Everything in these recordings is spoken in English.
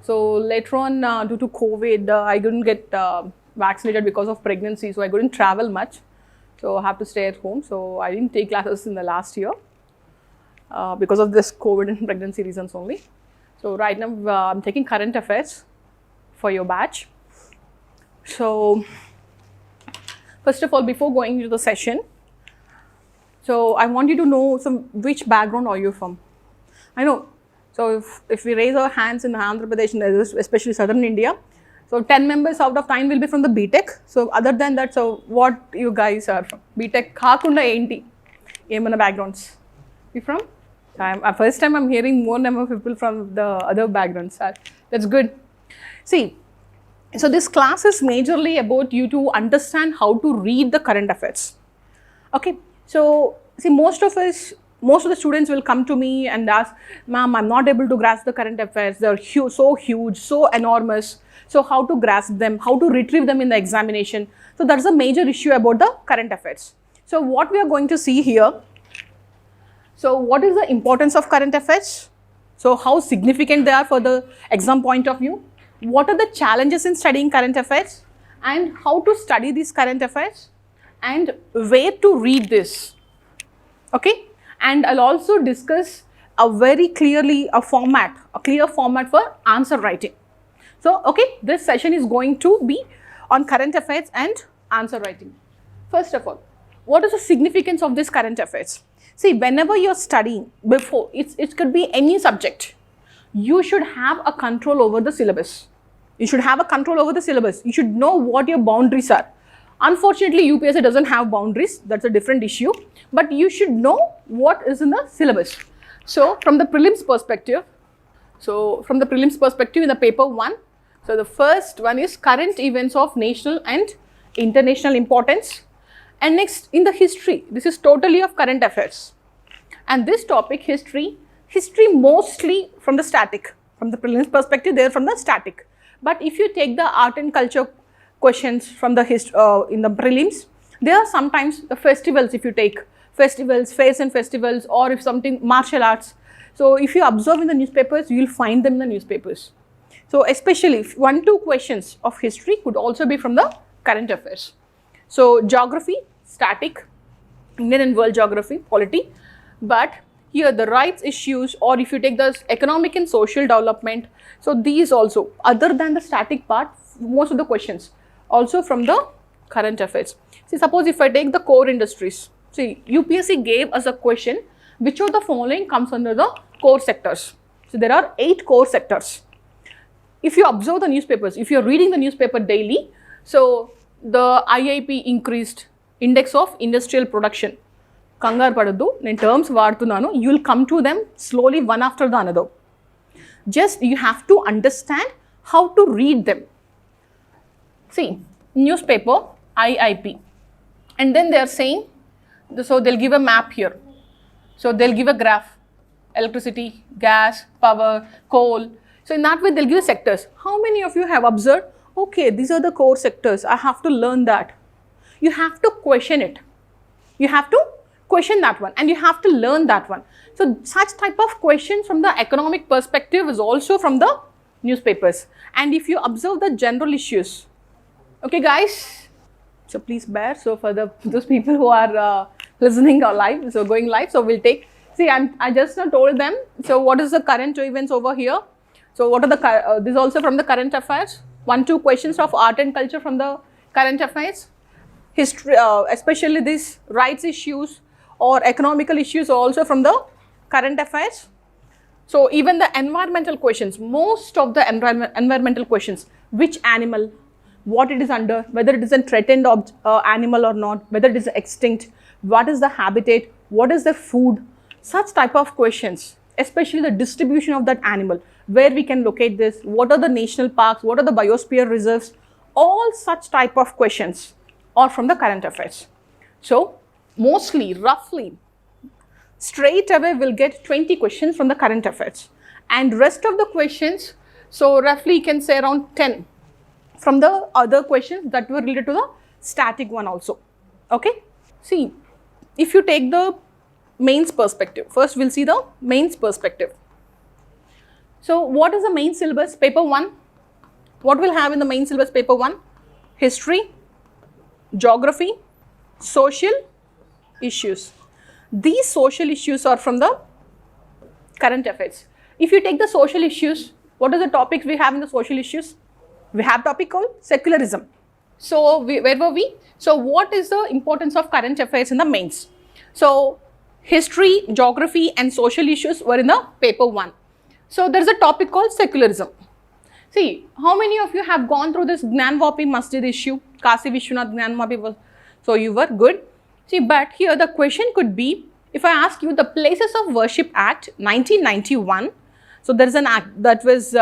So later on, due to COVID, I couldn't get vaccinated because of pregnancy, so I couldn't travel much. So I have to stay at home. So I didn't take classes in the last year because of this COVID and pregnancy reasons only. So right now I'm taking current affairs for your batch. So first of all, before going into the session, so I want you to know which background are you from. I know. So if we raise our hands in Andhra Pradesh, especially southern India, so 10 members out of 9 will be from the BTech. So other than that, so what you guys are from? BTech kaakunda enti emana backgrounds? You from? First time I'm hearing more number of people from the other backgrounds. That's good. See, so this class is majorly about you to understand how to read the current affairs. Okay, so see, most of the students will come to me and ask, ma'am, I'm not able to grasp the current affairs. They're so huge, so enormous. So how to grasp them, how to retrieve them in the examination. So that's a major issue about the current affairs. So what we are going to see here, so what is the importance of current affairs? So how significant they are for the exam point of view? What are the challenges in studying current affairs? And how to study these current affairs? And where to read this? Okay? And I'll also discuss a very clear format for answer writing. So, okay, this session is going to be on current affairs and answer writing. First of all, what is the significance of this current affairs? See, whenever you're studying, before, it could be any subject, you should have a control over the syllabus. You should have a control over the syllabus. You should know what your boundaries are. Unfortunately, UPSC doesn't have boundaries. That's a different issue. But you should know what is in the syllabus. So, from the prelims perspective, in the paper 1, so the first one is current events of national and international importance. And next, in the history, this is totally of current affairs. And this topic, history mostly from the static. From the prelims perspective, they are from the static. But if you take the art and culture questions from the in the prelims, there are sometimes the festivals. If you take festivals, fairs and festivals, or if something martial arts. So if you observe in the newspapers, you will find them in the newspapers. So especially 1-2 questions of history could also be from the current affairs. So geography, static, Indian and world geography, polity. But here the rights issues, or if you take the economic and social development, so these also, other than the static part, most of the questions also from the current affairs. See, suppose if I take the core industries, see, UPSC gave us a question, which of the following comes under the core sectors? So there are 8 core sectors. If you observe the newspapers, if you're reading the newspaper daily, so the IIP increased, index of industrial production. Kangar padadu, in terms vaartunanu, you will come to them slowly one after the another. Just you have to understand how to read them. See, newspaper, IIP, and then they are saying, so they'll give a map here. So they'll give a graph, electricity, gas, power, coal. So in that way, they'll give sectors. How many of you have observed, okay, these are the core sectors, I have to learn that. You have to question it. You have to question that one and you have to learn that one. So such type of questions from the economic perspective is also from the newspapers. And if you observe the general issues, okay guys, so please bear. So for those people who are listening or live, so going live, so we'll take, see, I just now told them, so what is the current events over here? So what are the, this is also from the current affairs, 1-2 questions of art and culture from the current affairs, history, especially these rights issues or economical issues also from the current affairs. So even the environmental questions, most of the environmental questions, which animal, what it is under, whether it is a threatened animal or not, whether it is extinct, what is the habitat, what is the food, such type of questions, especially the distribution of that animal, where we can locate this, what are the national parks, what are the biosphere reserves, all such type of questions are from the current affairs. So mostly, roughly, straight away we'll get 20 questions from the current affairs, and rest of the questions, so roughly you can say around 10 from the other questions that were related to the static one also. Okay, see, if you take the mains perspective, first we'll see the mains perspective. So what is the main syllabus? Paper 1. What will have in the main syllabus paper 1? History, geography, social issues. These social issues are from the current affairs. If you take the social issues, what are the topics we have in the social issues? We have topic called secularism. So where were we? So what is the importance of current affairs in the mains? So history, geography and social issues were in the paper 1. So there is a topic called secularism. See, how many of you have gone through this Gnanvapi Masjid issue? Kasi Vishwanath Gnanvapi was, so you were good. See, but here the question could be, if I ask you the Places of Worship Act 1991, so there is an act that was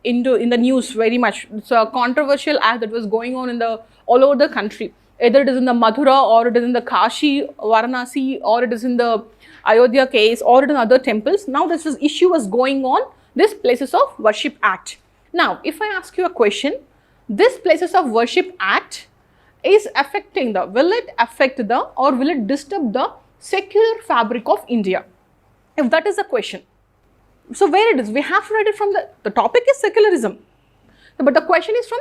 in the news very much. It's a controversial act that was going on in the all over the country. Either it is in the Mathura or it is in the Kashi, Varanasi, or it is in the Ayodhya case, or it is in other temples. Now this issue was going on, this Places of Worship Act. Now, if I ask you a question, this Places of Worship Act is affecting the, will it affect the or will it disturb the secular fabric of India? If that is the question. So where it is, we have to write it from the topic is secularism. But the question is from,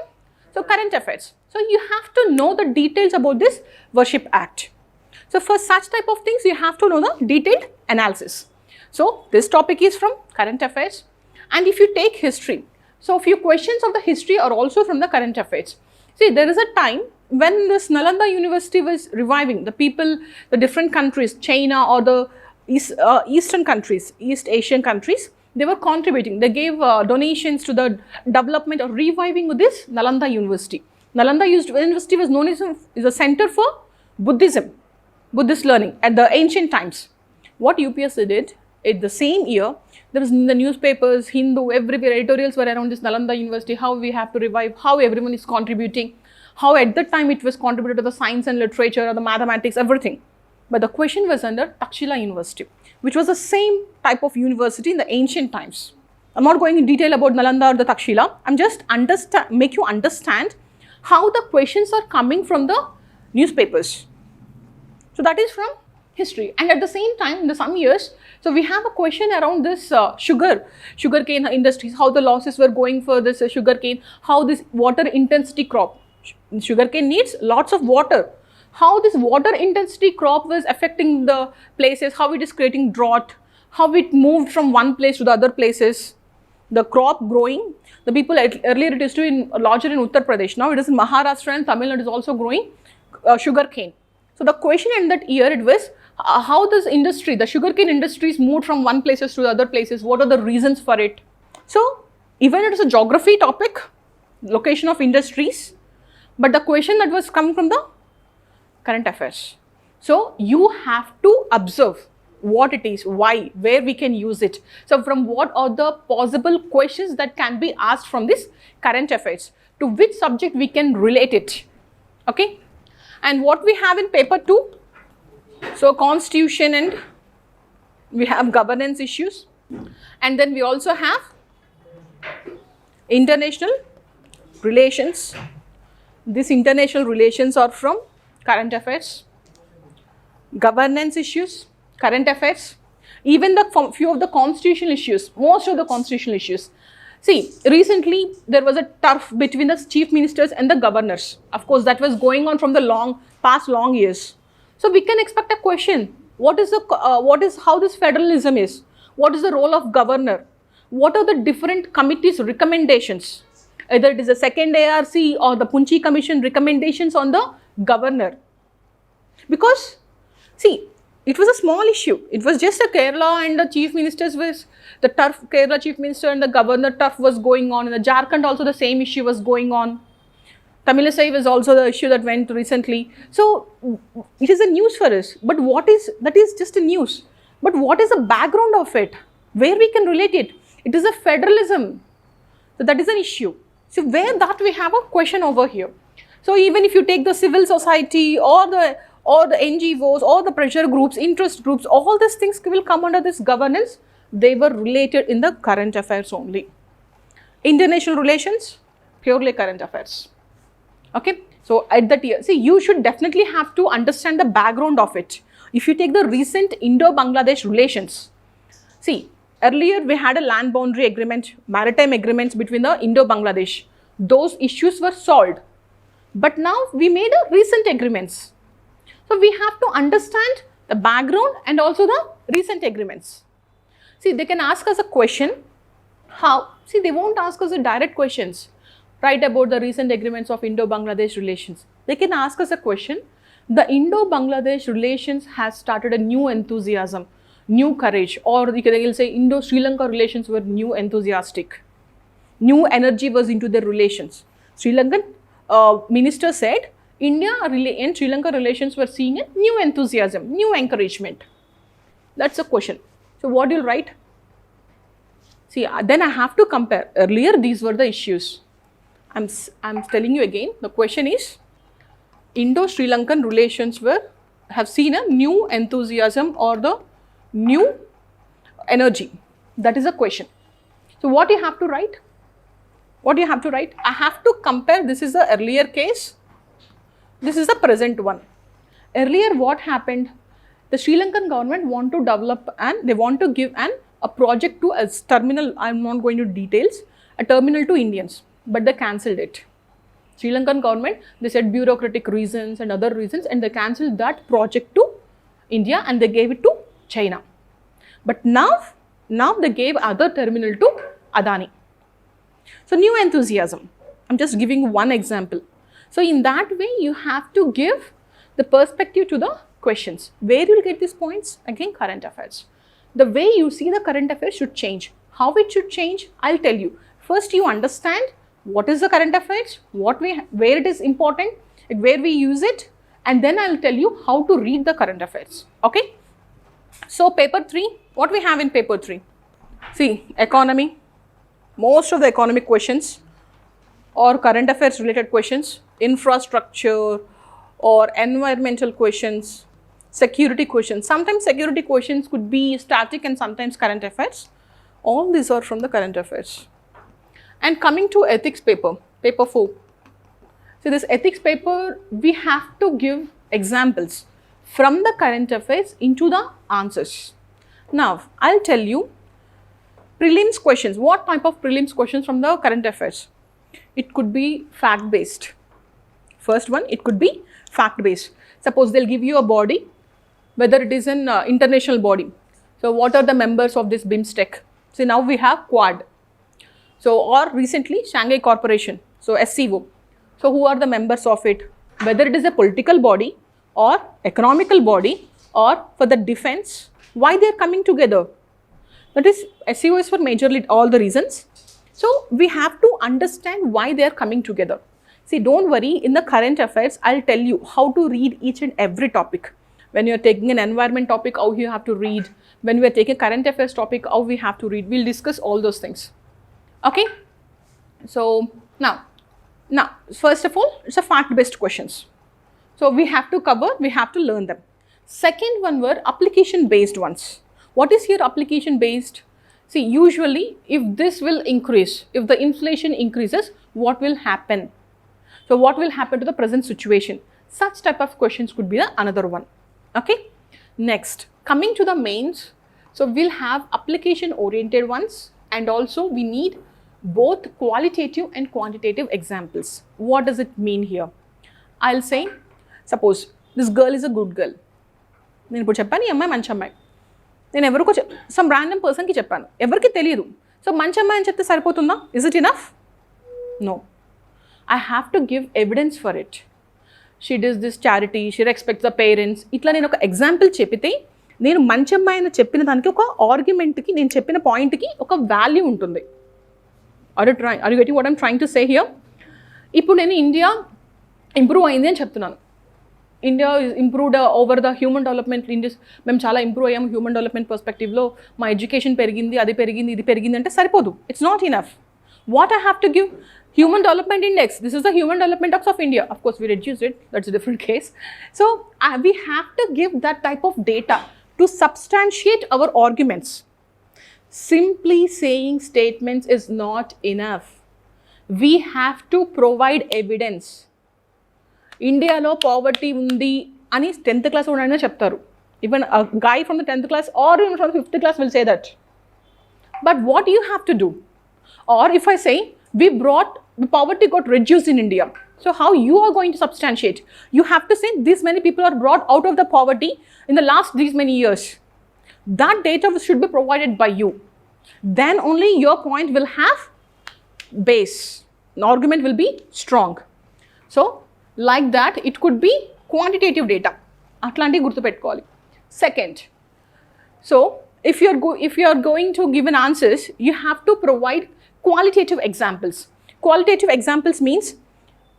so current affairs. So you have to know the details about this Worship Act. So for such type of things, you have to know the detailed analysis. So this topic is from current affairs. And if you take history, so a few questions of the history are also from the current affairs. See, there is a time when this Nalanda University was reviving, the people, the different countries, China or the Eastern countries, East Asian countries, they were contributing. They gave donations to the development or reviving of this Nalanda University. Nalanda University was known as a center for Buddhism, Buddhist learning at the ancient times. What UPSC did, in the same year, there was in the newspapers, Hindu, everywhere editorials were around this Nalanda University, how we have to revive, how everyone is contributing, how at that time it was contributed to the science and literature or the mathematics, everything. But the question was under Takshila University, which was the same type of university in the ancient times. I'm not going in detail about Nalanda or the Takshila. I'm just make you understand how the questions are coming from the newspapers. So that is from history. And at the same time, in the some years, so we have a question around this sugarcane industries, how the losses were going for this sugarcane, how this water intensity crop, sugarcane needs lots of water, how this water intensity crop was affecting the places, how it is creating drought, how it moved from one place to the other places, the crop growing. The people earlier it used to be larger in Uttar Pradesh, now it is in Maharashtra and Tamil Nadu is also growing sugarcane. So the question in that year it was, how this industry, the sugarcane industries moved from one places to the other places, what are the reasons for it? So even it is a geography topic, location of industries, but the question that was coming from the current affairs. So you have to observe what it is, why, where we can use it. So from what are the possible questions that can be asked from this current affairs, to which subject we can relate it, okay? And what we have in paper 2, so constitution and we have governance issues, and then we also have international relations. These international relations are from current affairs, governance issues, current affairs, even the few of the constitutional issues, most of the constitutional issues. See, recently there was a turf between the chief ministers and the governors. Of course, that was going on from the past long years. So we can expect a question, how this federalism is, what is the role of governor, what are the different committees' recommendations, either it is the second ARC or the Punchi Commission recommendations on the governor. Because, see, it was a small issue. It was just a Kerala and the chief ministers was, the turf, Kerala chief minister and the governor turf was going on. In the Jharkhand also the same issue was going on. Tamil Sai was also the issue that went recently. So, it is a news for us. But that is just a news. But what is the background of it? Where we can relate it? It is a federalism. So, that is an issue. So, where that we have a question over here. So, even if you take the civil society or the NGOs or the pressure groups, interest groups, all these things will come under this governance. They were related in the current affairs only. International relations, purely current affairs. Okay. So, at that year, see, you should definitely have to understand the background of it. If you take the recent Indo-Bangladesh relations, see, earlier we had a land boundary agreement, maritime agreements between the Indo-Bangladesh. Those issues were solved. But now we made a recent agreements. So we have to understand the background and also the recent agreements. See, they can ask us a question. How? See, they won't ask us a direct questions. Write about the recent agreements of Indo-Bangladesh relations. They can ask us a question. The Indo-Bangladesh relations has started a new enthusiasm, new courage, or they'll say Indo-Sri Lanka relations were new enthusiastic. New energy was into their relations. Sri Lankan minister said India and Sri Lanka relations were seeing a new enthusiasm, new encouragement. That's a question. So what do you write? See, then I have to compare. Earlier, these were the issues. I'm telling you again. The question is, Indo-Sri Lankan relations have seen a new enthusiasm or the new energy. That is a question. So what you have to write? What do you have to write? I have to compare. This is the earlier case. This is the present one. Earlier, what happened? The Sri Lankan government want to develop and they want to give a project to a terminal. I'm not going to details. A terminal to Indians, but they cancelled it. Sri Lankan government, they said bureaucratic reasons and other reasons, and they cancelled that project to India and they gave it to China. But now they gave other terminal to Adani. So new enthusiasm. I'm just giving one example. So in that way, you have to give the perspective to the questions. Where you will get these points? Again, current affairs. The way you see the current affairs should change. How it should change? I'll tell you. First, you understand what is the current affairs, where it is important, where we use it, and then I'll tell you how to read the current affairs. Okay? So paper 3, what we have in paper 3? See, economy. Most of the economic questions or current affairs related questions, infrastructure or environmental questions, security questions. Sometimes security questions could be static and sometimes current affairs. All these are from the current affairs. And coming to ethics paper, paper 4. So this ethics paper, we have to give examples from the current affairs into the answers. Now, I'll tell you prelims questions. What type of prelims questions from the current affairs? It could be fact-based. First one, it could be fact-based. Suppose they'll give you a body, whether it is an international body. So what are the members of this BIMSTEC? So now we have Quad. So or recently Shanghai Corporation, so SCO. So who are the members of it? Whether it is a political body or economical body or for the defense, why they are coming together? That is, SCO is for majorly all the reasons. So we have to understand why they are coming together. See, don't worry, in the current affairs, I'll tell you how to read each and every topic. When you're taking an environment topic, how you have to read. When we are taking a current affairs topic, how we have to read. We'll discuss all those things. Okay? So, now, first of all, it's a fact-based questions. So, we have to cover, we have to learn them. Second one were application-based ones. What is here application-based? See, usually, if this will increase, if the inflation increases, what will happen? So, what will happen to the present situation? Such type of questions could be another one. Okay? Next, coming to the mains, so we'll have application-oriented ones and also we need both qualitative and quantitative examples. What does it mean here? I'll say, suppose this girl is a good girl. నేను ఇప్పుడు చెప్పాను ఈ అమ్మాయి మంచి అమ్మాయి. నేను ఎవరికో some random పర్సన్కి చెప్పాను, ఎవరికి తెలియదు. సో మంచి అమ్మాయి అని చెప్తే సరిపోతుందా? Is it enough? No. I have to give evidence for it. She does this charity, she respects the parents. ఇట్లా నేను ఒక ఎగ్జాంపుల్ చెప్పితే నేను మంచి అమ్మాయి అని చెప్పిన దానికి ఒక ఆర్గ్యుమెంట్కి నేను చెప్పిన పాయింట్కి ఒక వాల్యూ ఉంటుంది. Are you getting what I'm trying to say here? ఇప్పుడు నేను ఇండియా ఇంప్రూవ్ అయింది అని చెప్తున్నాను. India improved over the human development Indus, మేము చాలా ఇంప్రూవ్ అయ్యాము హ్యూమన్ డెవలప్మెంట్ పర్స్పెక్టివ్లో, మా ఎడ్యుకేషన్ పెరిగింది, అది పెరిగింది, ఇది పెరిగింది అంటే సరిపోదు. It's not enough. What I have to give? Human Development Index. This is the Human Development Index of India. Of course, we reduced it. That's a different case. So, we have to give that type of data to substantiate our arguments. Simply saying statements is not enough. We have to provide evidence. Indiaలో poverty undi ani 10th class unayina cheptaru. Even a guy from the 10th class or even from the 5th class will say that. But what you have to do? Or if I say, the poverty got reduced in India. So how you are going to substantiate? You have to say this many people are brought out of the poverty in the last these many years. That data should be provided by you. Then only your point will have base. An argument will be strong. So like that, it could be quantitative data. Atlanti gurtu pettukovali. Second, so if you are going to give an answers, you have to provide qualitative examples. Qualitative examples means,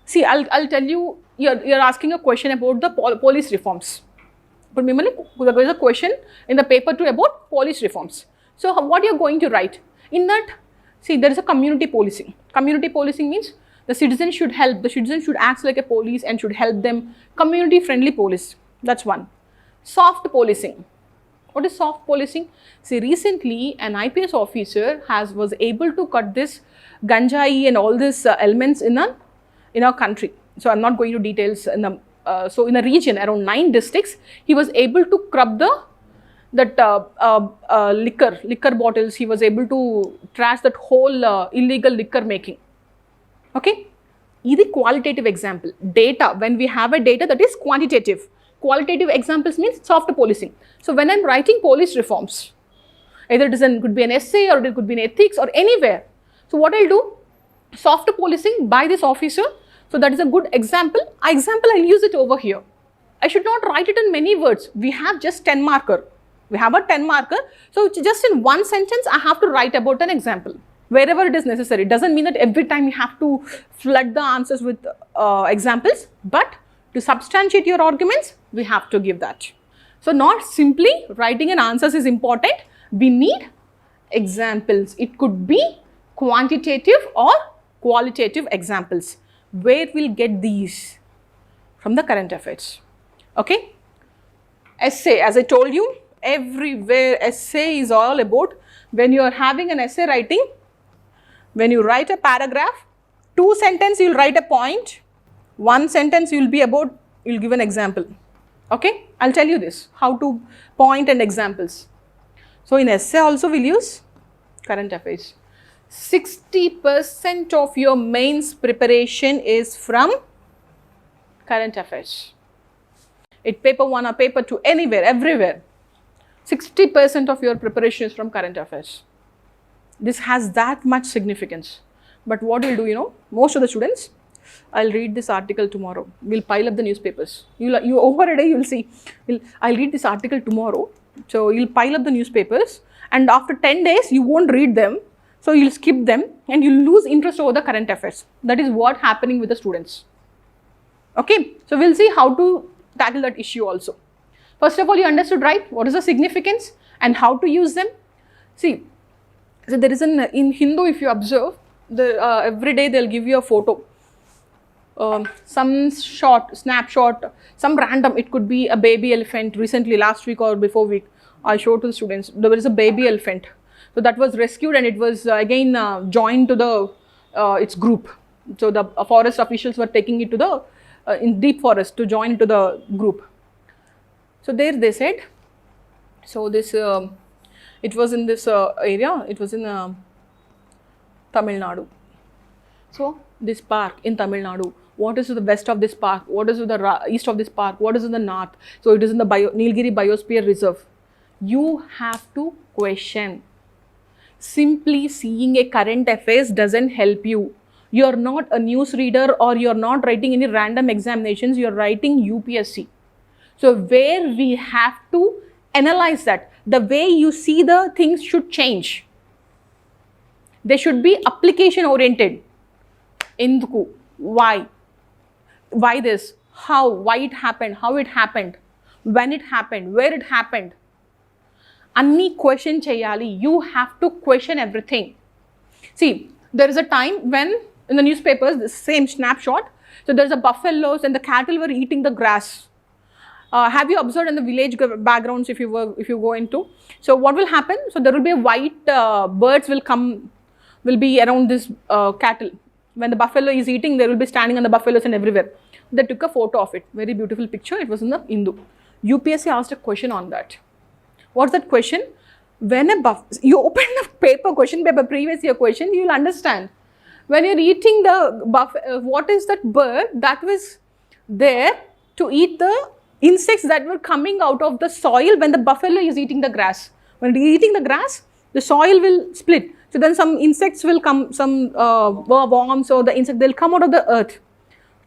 see, I'll tell you, you're asking a question about the police reforms. But there is a question in the paper about police reforms. So what you're going to write? In that, see, there is a community policing. Community policing means the citizen should help, the citizen should act like a police and should help them. Community friendly police, that's one. Soft policing. What is soft policing? See, recently an IPS officer was able to cut this ganjai and all these elements in our country. So I'm not going to details. So in a region around 9 districts, he was able to curb liquor bottles. He was able to trash that whole illegal liquor making. Okay, this is qualitative example. Data, when we have a data, that is quantitative. Qualitative examples means soft policing. So when I'm writing police reforms, either it could be an essay or it could be an ethics or anywhere. So what I'll do, soft policing by this officer. So that is a good example. I'll use it over here. I should not write it in many words. We have just 10 marker. We have a 10 marker. So just in one sentence, I have to write about an example. Wherever it is necessary. It doesn't mean that every time you have to flood the answers with examples, but to substantiate your arguments, we have to give that. So not simply writing an answers is important. We need examples. It could be quantitative or qualitative examples. Where we'll get these? From the current affairs. Okay? Essay, as I told you, everywhere essay is all about when you are having an essay writing, when you write a paragraph, 2 sentences you will write a point, 1 sentence you will give an example. Okay? I'll tell you this, how to point and examples. So in essay also we'll use current affairs. 60% of your mains preparation is from current affairs. It paper 1 or paper 2, anywhere, everywhere. 60% of your preparation is from current affairs. This has that much significance. But what we'll do, most of the students, I'll read this article tomorrow. We'll pile up the newspapers. You over a day, you'll see. I'll read this article tomorrow. So you'll pile up the newspapers, and after 10 days, you won't read them. So you'll skip them and you'll lose interest over the current affairs. That is what happening with the students. Okay, so we'll see how to tackle that issue also. First of all, you understood, right? What is the significance and how to use them? See, so there is in Hindu, if you observe, every day they'll give you a photo. Some snapshot, some random, it could be a baby elephant. Recently, last week or before week, I showed to the students, there is a baby elephant. So that was rescued and it was again joined to its group. So the forest officials were taking it to in deep forest to join into the group. So there they said, so this, it was in this area, it was in Tamil Nadu. So this park in Tamil Nadu, what is to the west of this park, what is to the east of this park, what is in the north? So it is in the Nilgiri Biosphere Reserve. You have to question. Simply seeing a current affairs doesn't help you. You are not a news reader or you are not writing any random examinations, you are writing UPSC. So where we have to analyze that, the way you see the things should change. They should be application oriented. Induku, why? Why this? How? Why it happened? How it happened? When it happened? Where it happened? Anni question cheyali. You have to question everything. See, there is a time when in the newspapers, the same snapshot. So there's a buffaloes and the cattle were eating the grass. Have you observed in the village backgrounds if you go into? So what will happen? So there will be a white birds will be around this cattle. When the buffalo is eating, they will be standing on the buffaloes and everywhere. They took a photo of it. Very beautiful picture. It was in the Hindu. UPSC asked a question on that. What's that question? when you open the paper, question paper, previous year question, you will understand. When you're eating the what is that bird that was there to eat the insects that were coming out of the soil when the buffalo is eating the grass. When they're eating the grass, the soil will split. So then some insects will come, some worms or the insect, they'll come out of the earth.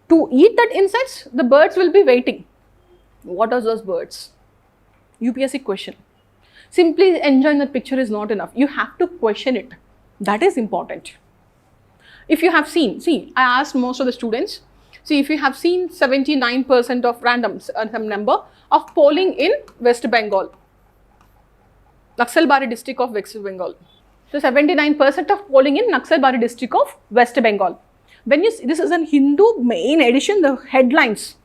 To eat that insects, the birds will be waiting. What are those birds? UPSC question. Simply enjoying that picture is not enough. You have to question it. That is important. If you have seen, see, I asked most of the students, see, if you have seen 79% of random, some number of polling in West Bengal, Naxalbari district of West Bengal. So 79% of polling in Naxalbari district of West Bengal. When you see, this is a Hindu main edition, the headlines.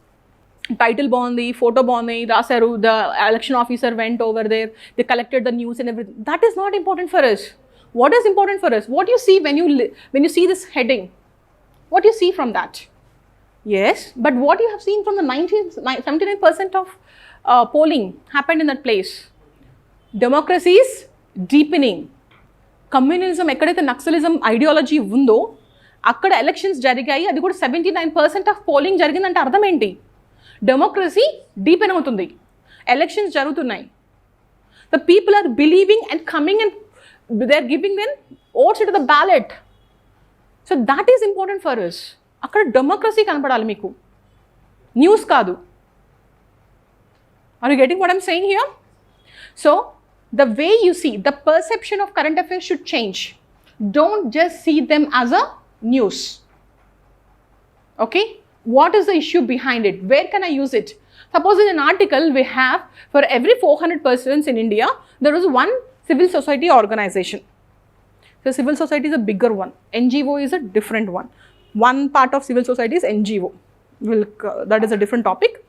Title bondi, photo bondi, Rasaru, the election officer went over there, they collected the news and everything. That is not important for us. What is important for us? What you see when you see this heading? What you see from that? Yes, but what you have seen from the 79% of polling happened in that place. Democracy is deepening. Communism, ekkadaithe Naxalism ideology undo, akkada elections jarigayi, adi kuda 79% of polling jarigindante ardham enti? Democracy deepen avutundi. Elections jarugutunnayi. The people are believing and coming and they are giving them votes to the ballot. So that is important for us. Akkada democracy kanapadali meeku. News kaadu. Are you getting what I am saying here? So the way you see, the perception of current affairs should change. Don't just see them as a news. Okay? What is the issue behind it? Where can I use it? Suppose in an article we have, for every 400 persons in India, there is one civil society organization. So civil society is a bigger one. NGO is a different one. One part of civil society is NGO. That is a different topic.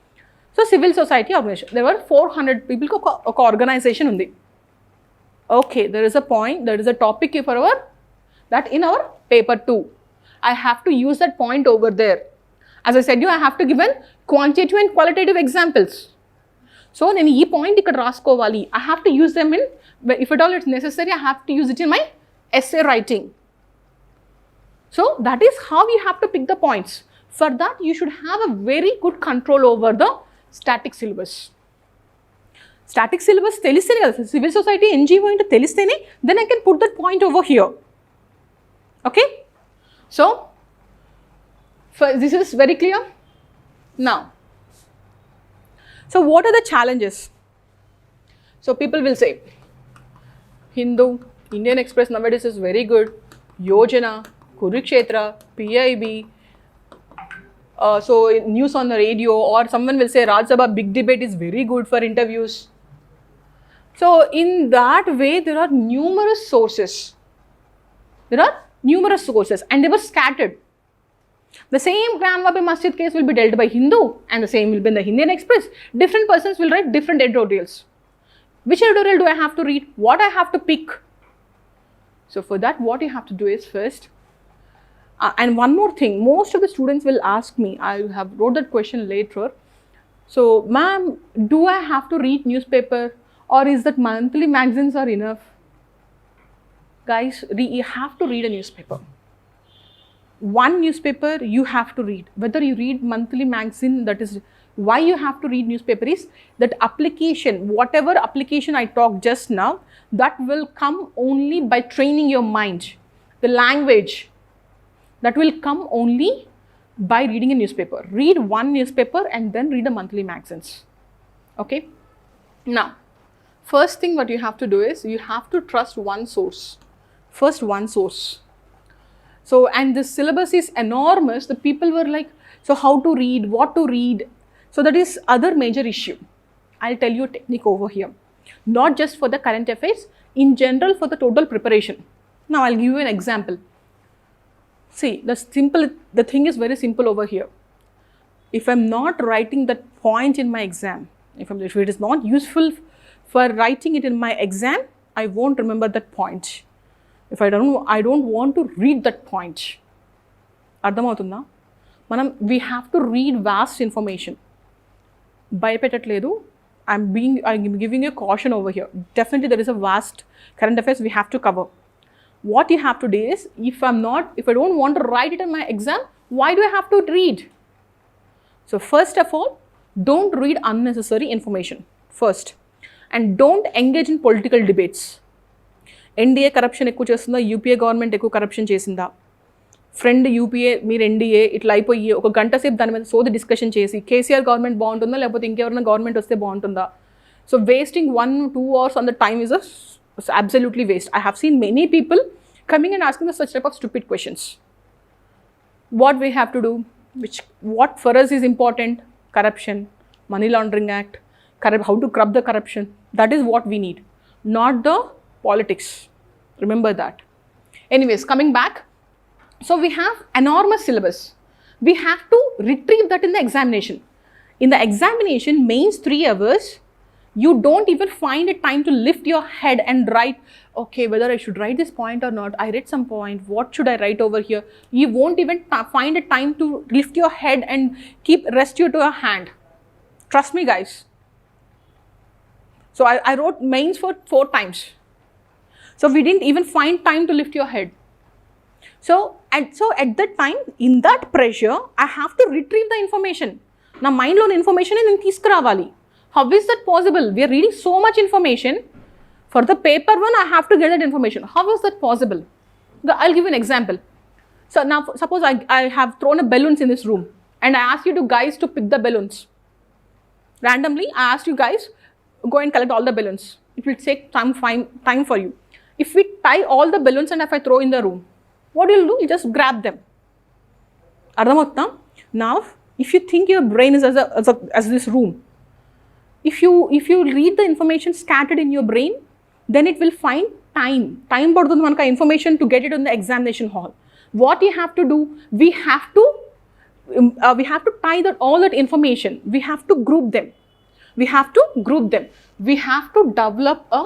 So civil society organization. There were 400 people organization undi. Okay, there is a point, there is a topic for that in our paper 2. I have to use that point over there. As I said, I have to give quantitative and qualitative examples. So, then this point I have to use them in, if at all it's necessary, I have to use it in my essay writing. So, that is how you have to pick the points. For that, you should have a very good control over the static syllabus. Static syllabus, civil society, NGO into telistene, then I can put that point over here. Okay? So, this is very clear. Now, so what are the challenges? So people will say, Hindu, Indian Express nowadays is very good, Yojana, Kurukshetra, PIB, so news on the radio, or someone will say Rajya Sabha big debate is very good for interviews. So in that way, there are numerous sources. There are numerous sources and they were scattered. The same Gramwapi Masjid case will be dealt by Hindu and the same will be in the Indian Express. Different persons will write different editorials. Which editorial do I have to read? What I have to pick? So for that, what you have to do is first, and one more thing, most of the students will ask me, I have wrote that question later. So ma'am, do I have to read newspaper or is that monthly magazines are enough? Guys, you have to read a newspaper. One newspaper you have to read. Whether you read monthly magazine, that is why you have to read newspaper is that application, whatever application I talked just now, that will come only by training your mind. The language, that will come only by reading a newspaper. Read one newspaper and then read the monthly magazines. Okay? Now, first thing what you have to do is you have to trust one source. First one source. So, and the syllabus is enormous. The people were like, so how to read, what to read. So that is other major issue. I'll tell you a technique over here. Not just for the current affairs, in general for the total preparation. Now I'll give you an example. See, the thing is very simple over here. If I'm not writing that point in my exam, if it is not useful for writing it in my exam, I won't remember that point. If I don't want to read that point. We have to read vast information. Bhayapettatledu. I'm giving you a caution over here. Definitely there is a vast current affairs we have to cover. What you have to do is, if I don't want to write it in my exam, why do I have to read? So first of all, don't read unnecessary information first, and don't engage in political debates. NDA corruption ఎక్కువ చేస్తుందా, UPA government ఎక్కువ corruption చేసిందా, friend UPA మీరు NDA ఇట్లా అయిపోయి ఒక గంట సేపు దాని మీద సోది డిస్కషన్ చేసి కేసీఆర్ గవర్నమెంట్ బాగుంటుందా లేకపోతే ఇంకెవరైనా గవర్నమెంట్ వస్తే బాగుంటుందా. So wasting 1-2 hours on the time is absolutely waste. I have seen many people coming and asking such type of stupid questions. What we have to do, what for us is important, corruption, money laundering act, how to curb the corruption, that is what we need, not the politics. Remember that. Anyways, coming back, so we have enormous syllabus. We have to retrieve that in the examination. In the examination, mains 3 hours, you don't even find a time to lift your head and write, okay, whether I should write this point or not. I read some point, what should I write over here? You won't even find a time to lift your head and rest you to your hand. Trust me, guys. So I wrote mains for 4 times. So we didn't even find time to lift your head. So at that time, in that pressure, I have to retrieve the information. Na mind lo information in తీసుకురావాలి. How is that possible? We are reading so much information. For the paper one, I have to get that information. How is that possible? I'll give you an example. So now, suppose I have thrown a balloons in this room, and I ask you guys to pick the balloons. Randomly, I ask you guys, go and collect all the balloons. It will take time for you. If we tie all the balloons and if I throw in the room, what will you do? You just grab them. Ardhamavutna? Now, if you think your brain is as this room, if you read the information scattered in your brain, then it will find time padutundi manaka information to get it in the examination hall. What you have to do, we have to tie all that information. We have to group them. We have to develop a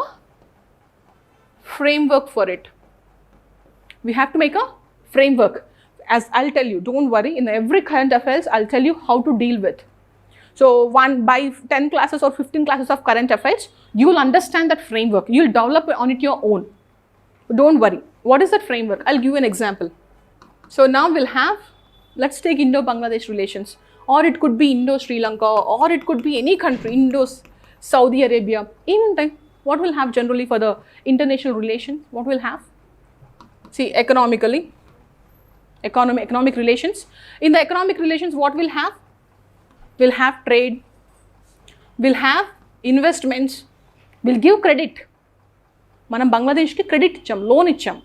framework for it. We have to make a framework. As I'll tell you, don't worry, in every current affairs, I'll tell you how to deal with. So by 10 classes or 15 classes of current affairs, you will understand that framework. You'll develop on it your own. Don't worry. What is that framework? I'll give you an example. So now we'll have, let's take Indo-Bangladesh relations, or it could be Indo-Sri Lanka, or it could be any country, Saudi Arabia. Even time, what we'll have generally for the international relations? What we'll have? See, economic relations. In the economic relations, what we'll have? We'll have trade, we'll have investments, we'll give credit. Manam Bangladesh ki credit icham, loan icham.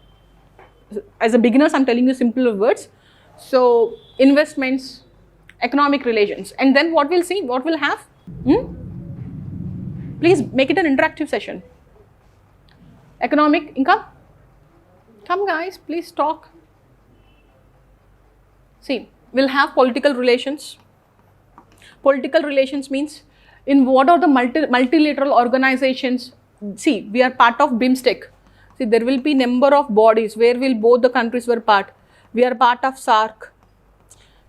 As a beginners, I'm telling you simple words. So investments, economic relations, and then what we'll see, what we'll have? Please make it an interactive session. Economic income. Come guys, please talk. See, we'll have political relations. Political relations means in what are the multilateral organizations. See, we are part of BIMSTEC. See, there will be number of bodies where will both the countries were part. We are part of SAARC.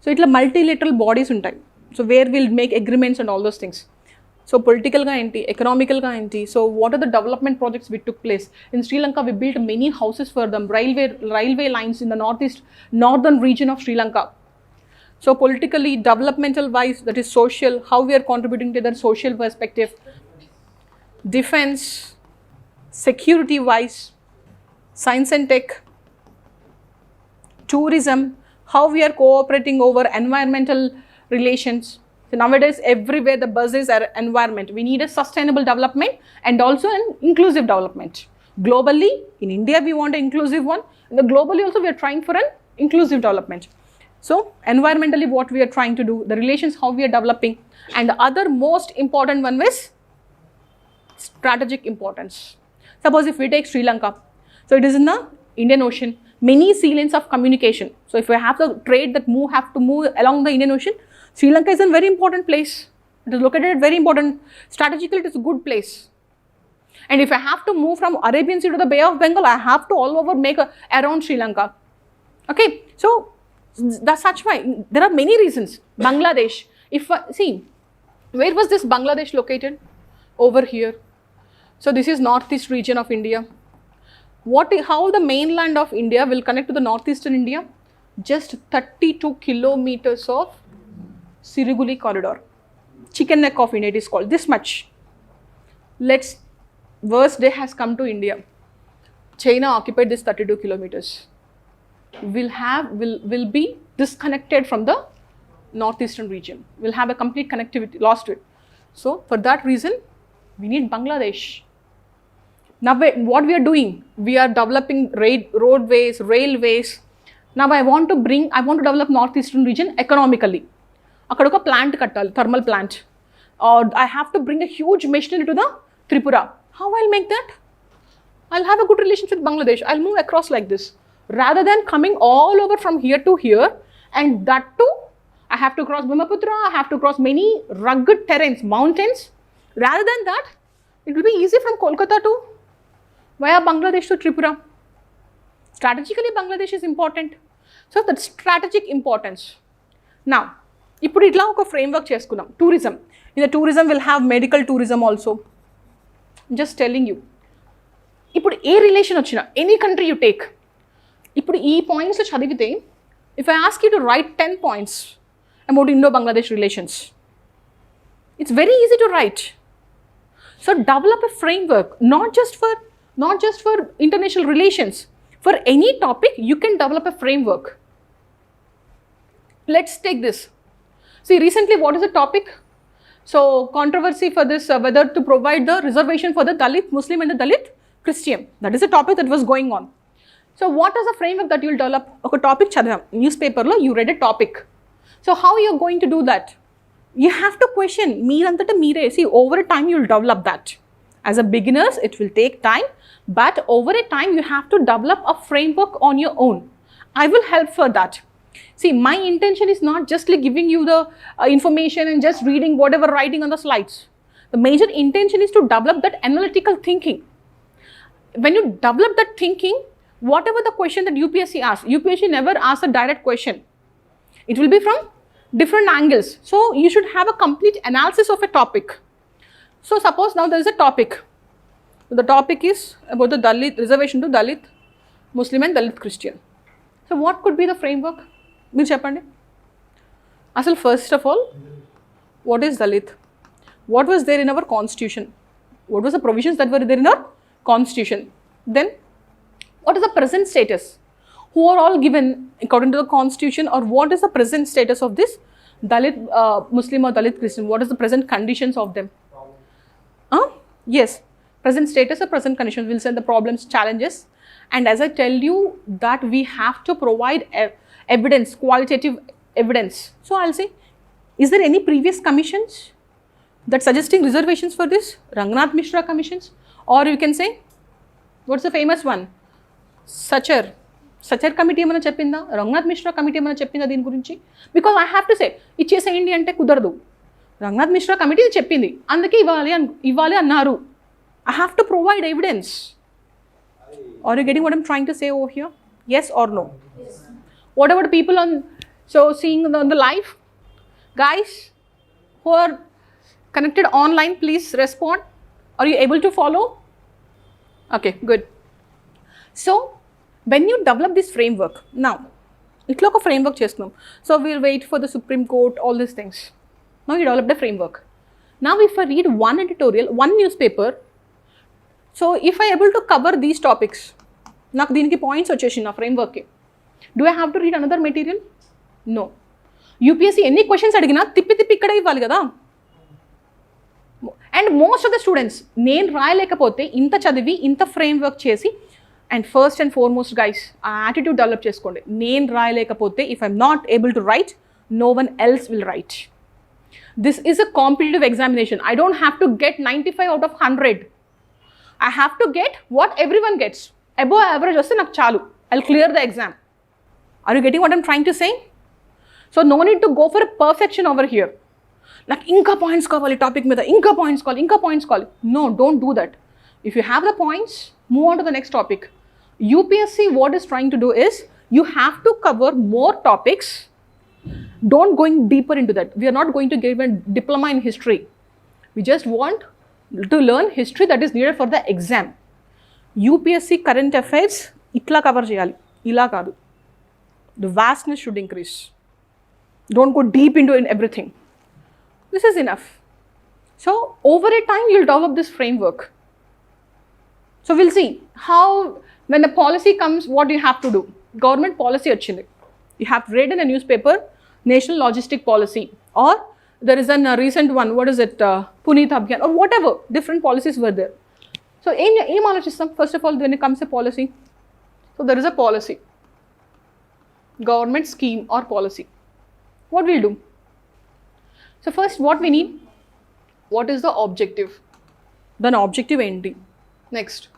So itla multilateral bodies untai. So where we'll make agreements and all those things. So political ga enti, economical ga enti. So what are the development projects we took place? In Sri Lanka, we built many houses for them, railway lines in the northern region of Sri Lanka. So politically, developmental wise, that is social, how we are contributing to the social perspective. Defense, security wise, science and tech, tourism, how we are cooperating over environmental relations. So nowadays, everywhere the buzz is environment. We need a sustainable development and also an inclusive development. Globally, in India, we want an inclusive one. And globally also, we are trying for an inclusive development. So environmentally, what we are trying to do, the relations, how we are developing, and the other most important one is strategic importance. Suppose if we take Sri Lanka, so it is in the Indian Ocean, many sea lanes of communication. So if we have the trade that have to move along the Indian Ocean, Sri Lanka is a very important place. It is located at very important, strategically it is a good place. And if I have to move from Arabian Sea to the Bay of Bengal, I have to all over make around Sri Lanka. Okay, so that's such why there are many reasons. Bangladesh, see, where was this Bangladesh located? over here. So this is northeast region of India. How the mainland of India will connect to the northeastern India? Just 32 kilometers of Siriguli corridor. Chicken neck of India, it is called, this much. Worst day has come to India. China occupied this 32 kilometers. Will be disconnected from the northeastern region. We'll have a complete connectivity, lost it. So for that reason, we need Bangladesh. Now what we are doing, we are developing roadways, railways. Now I want to develop northeastern region economically. Akadoka plant kattal, thermal plant. Or I have to bring a huge machinery to the Tripura. How I'll make that? I'll have a good relationship with Bangladesh. I'll move across like this. Rather than coming all over from here to here, and that too, I have to cross Brahmaputra, I have to cross many rugged terrains, mountains. Rather than that, it will be easy from Kolkata to via Bangladesh to Tripura. Strategically, Bangladesh is important. So that's strategic importance. Now, ఇప్పుడు ఇట్లా ఒక framework చేసుకున్నాం. Tourism. In the tourism, we'll have medical tourism also. I'm just telling you. ఇప్పుడు ఏ relation వచ్చినా, any country you take, ఇప్పుడు ఈ points చదివితే, if I ask you to write 10 points about Indo-Bangladesh relations, it's very easy to write. So develop a framework, not just for international relations. For any topic, you can develop a framework. Let's take this. See, recently, what is the topic? So, controversy for this, whether to provide the reservation for the Dalit Muslim and the Dalit Christian. That is a topic that was going on. So, what is the framework that you will develop? Okay, topic chadam, newspaper lo, you read a topic. So, how you are going to do that? You have to question, meerantata meere. See, over a time, you will develop that. As a beginners, it will take time, but over a time, you have to develop a framework on your own. I will help for that. See, my intention is not just like giving you the information and just reading whatever writing on the slides. The major intention is to develop that analytical thinking. When you develop that thinking, whatever the question that UPSC asks, UPSC never asks a direct question. It will be from different angles. So, you should have a complete analysis of a topic. So, suppose now there is a topic. The topic is about the Dalit, reservation to Dalit Muslim and Dalit Christian. So, what could be the framework? మీరు చెప్పండి. అసలు first of all, what is Dalit? What was there in our constitution? What was the provisions that were there in our constitution? Then, what is the present status? Who are all given according to the constitution, or what is the present status of this Dalit Muslim or Dalit Christian? What is the present conditions of them? Yes, present status or present conditions will say the problems, challenges. And as I tell you that we have to provide evidence, qualitative evidence. So I'll say, is there any previous commissions that suggesting reservations for this? Rangnath Mishra commissions? Or you can say, what's the famous one? Sachar committee ఏమైనా చెప్పిందా? Rangnath Mishra committee ఏమైనా చెప్పిందా దీని గురించి? Because I have to say, ఇచ్చేసేయండి అంటే కుదరదు. Rangnath Mishra committee చెప్పింది, అందుకే ఇవ్వాలి అన్నారు. I have to provide evidence. Are you getting what I'm trying to say over here? Yes or no? Yes. What about people seeing on the live? Guys who are connected online, please respond. Are you able to follow? Okay, good. So, when you develop this framework, now, itla oka framework chestunam. So, we'll wait for the Supreme Court, all these things. Now, we developed a framework. Now, if I read one editorial, one newspaper, so if I able to cover these topics, నాకు దీనికి points వచ్చేసి నా ఫ్రేమ్వర్క్కి, do I have to read another material? No. UPSC ఎన్ని questions అడిగినా తిప్పి ఇక్కడే ఇవ్వాలి కదా. And most of the students, నేను రాయలేకపోతే ఇంత చదివి ఇంత ఫ్రేమ్వర్క్ చేసి, and first and foremost guys, ఆ యాటిట్యూడ్ డెవలప్ చేసుకోండి. నేను రాయలేకపోతే, if I'm not able to write, no one else will write. This is a competitive examination. I don't have to get 95 out of 100. I have to get what everyone gets. Above average వస్తే నాకు చాలు. I'll clear the exam. Are you getting what I'm trying to say? So no need to go for a perfection over here. నాకు ఇంకా points కావాలి topic మీద, ఇంకా points కావాలి. No, don't do that. If you have the points, move on to the next topic. UPSC, what is trying to do is, you have to cover more topics. Don't going deeper into that. We are not going to give a diploma in history. We just want to learn history that is needed for the exam. UPSC current affairs itla cover cheyali, ila kaadu. The vastness should increase. Don't go deep into everything. This is enough. So over a time you'll develop this framework. So we'll see how, when the policy comes, what you have to do. Government policy ochindi, you have read in a newspaper national logistic policy, or there is a recent one, what is it, Puneet Abhiyan, or whatever, different policies were there. So em alochistam first of all when it comes to policy. So there is a policy, government scheme or policy. What we'll do? So first what we need, what is the objective? Then objective enti. Next,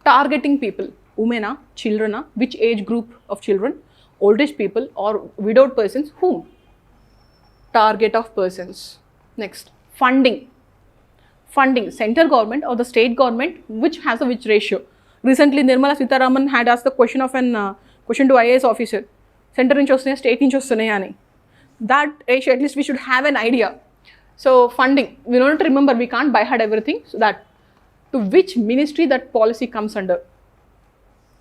targeting people, women, children, which age group of children, old age people or widowed persons, whom? Target of persons. Next, funding. Funding, central government or the state government, which has a which ratio. Recently Nirmala Sitharaman had asked the question of an question to IAS officer, center nunchi vastunaya, state nunchi vastunaya ani. That ratio, at least we should have an idea. So funding, we don't remember, we can't by heart everything. So that, to which ministry that policy comes under.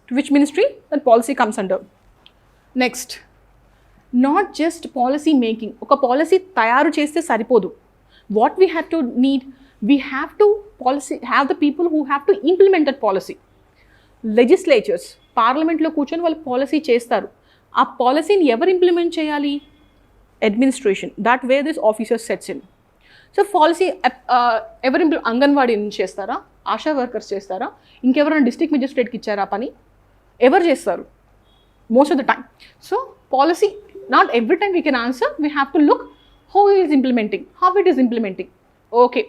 To which ministry that policy comes under. Next, not just policy making. Oka policy tayaru cheste saripodu. What we have to need, we have to have the people who have to implement that policy. Legislatures, parliament lo కూర్చొని వాళ్ళు policy చేస్తారు. ఆ పాలసీని ఎవరు implement చేయాలి? Administration. That way this officer sets in. So policy ఎవరు అంగన్వాడీ నుంచి చేస్తారా, ఆశా వర్కర్స్ చేస్తారా, ఇంకెవరైనా డిస్ట్రిక్ట్ మెజిస్ట్రేట్కి ఇచ్చారా పని, ఎవరు చేస్తారు most of the time. So policy, not every time we can answer, we have to look how it is implementing, how it is implementing. Okay,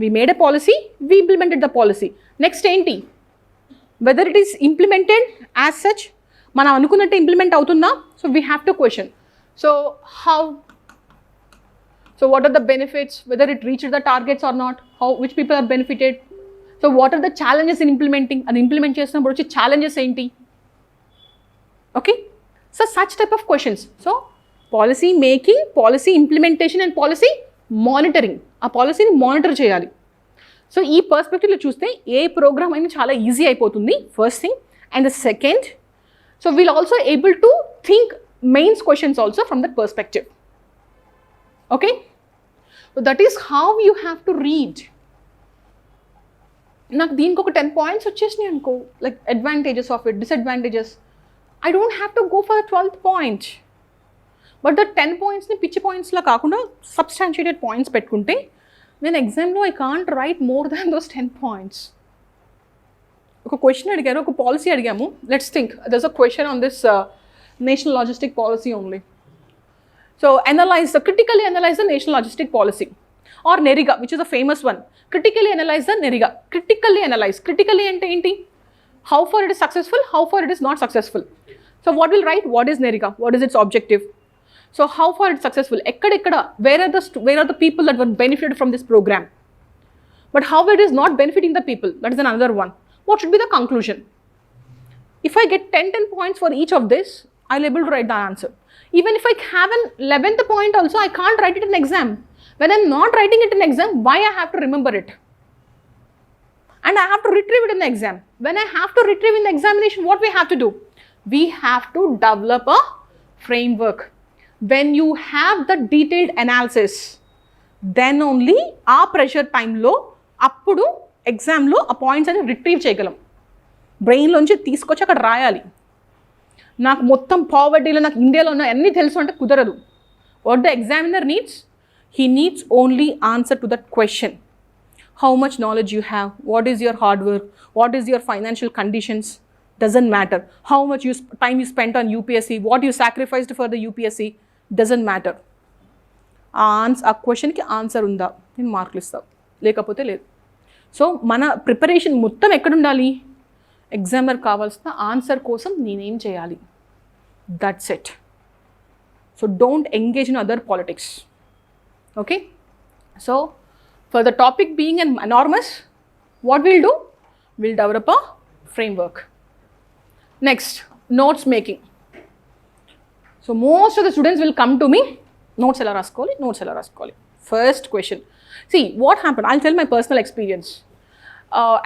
we made a policy, we implemented the policy. Next enti, whether it is implemented as such, మనం అనుకున్నట్టు implement అవుతుందా? So we have to question. So how, so what are the benefits, whether it reached the targets or not, how, which people are benefited. So what are the challenges in implementing, and implement చేసినప్పుడు వచ్చే challenges ఏంటి? Okay, so such type of questions. So policy making, policy implementation and policy monitoring, ఆ పాలసీని monitor చేయాలి. So ఈ పర్స్పెక్టివ్లో చూస్తే ఏ programme అయినా చాలా ఈజీ అయిపోతుంది, first thing. And the second, so we'll also able to think mains questions also from that perspective. Okay, so that is how you have to read. నాకు దీనికి ఒక 10 పాయింట్స్ వచ్చేసినాయి అనుకో, like advantages of it, disadvantages, I don't have to go for the 12th point. But the 10 points ni pitch points la kaakunda substantiated points pettukunte, then exam lo I can't write more than those 10 points. Oka question adigaru, oka policy adigamu. Let's think. There's a question on this national logistic policy only. So critically analyze the national logistic policy, or NERIGA, which is a famous one. Critically analyze the NERIGA. Critically analyze. Critically ante enti? How far it is successful, how far it is not successful. So what will write, what is NERIGA, what is its objective. So how far it is successful, ekkada, where are the people that were benefited from this program. But how it is not benefiting the people, that is another one. What should be the conclusion? If I get 10 points for each of this, I'll be able to write the answer. Even if I have an 11th point also, I can't write it in exam. When I'm not writing it in exam, why I have to remember it? And I have to retrieve it in the exam. When I have to retrieve in the examination, what we have to do? We have to develop a framework. When you have the detailed analysis, then only our pressure time lo, appudu exam lo a points ani retrieve cheyagalam. Brain lonchi teeskochi akkada rayali. Naaku mottham poverty lo, naaku India lo unna anni telusu ante kudaradu. What the examiner needs? He needs only answer to that question. How much knowledge you have, what is your hard work, what is your financial conditions, doesn't matter. How much time you spent on UPSC, what you sacrificed for the UPSC, doesn't matter. ఆ క్వశ్చన్కి answer ఉందా, నేను మార్కులు ఇస్తావు, లేకపోతే లేదు. So మన preparation మొత్తం ఎక్కడ ఉండాలి? ఎగ్జామర్ కావాల్సిన ఆన్సర్ కోసం నేనేం చేయాలి, that's it. So don't engage in other politics. Okay, so for the topic being an enormous, what we'll do? We'll develop a framework. Next, notes making. So most of the students will come to me, notes ela raskoli. First question. See, what happened? I'll tell my personal experience.